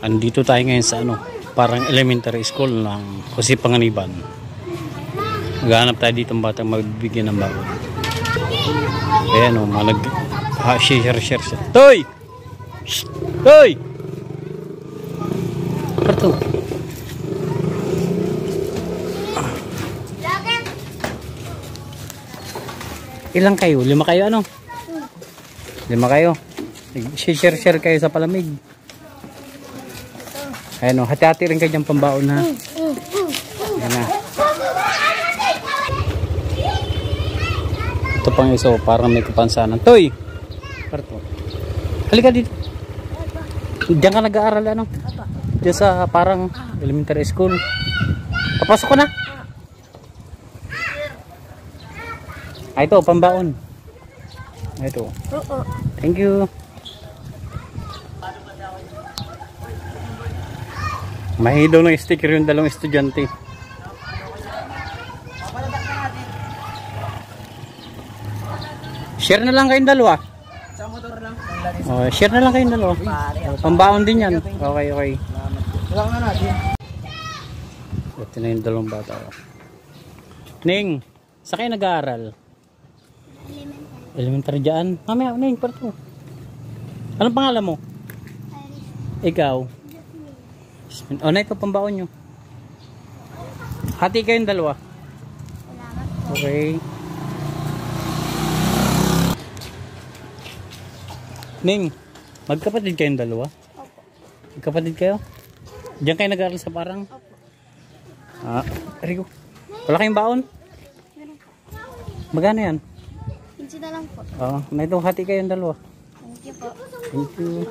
Andito tayo ngayon sa ano, parang elementary school ng Jose Panganiban. Maghanap tayo dito ng batang magbibigyan ng baon. Ayan o, mga share. Toy! Shhh! Toy! Parto. Ilang kayo? 5 kayo ano? 5 kayo. Share kayo sa palamig. Ayan o, hati-hati rin kanyang pambaon ha. Ayan na. Ito pang iso, parang may kapansanan. Toy! Parto. Halika dito. Diyan ka nag-aaral ano? Diyan sa parang elementary school. Papasok ko na. Ay, ito, pambaon. Ito. Thank you. Mahidaw ng sticker yung 2 estudyante. Share na lang kayong 2. Sa motor lang. Oh, share na lang kayong 2. Pambaon din yan. Okay. Lang na natin. Ito na yung 2 bata. Ning, sa kayo nag-aaral? Elementary dyan. Mamaya, Ning, parto. Anong pangalan mo? Ikaw? O na ito, pambaon nyo. Hati kayong 2. Okay. Ning, magkapatid kayong 2? Opo. Magkapatid kayo? Diyan kayo nag-aaral sa parang? Opo. Rico. Wala kayong baon? Magkano yan? 15 na lang po. Oo, na ito, hati kayong 2. Thank you po. Thank you.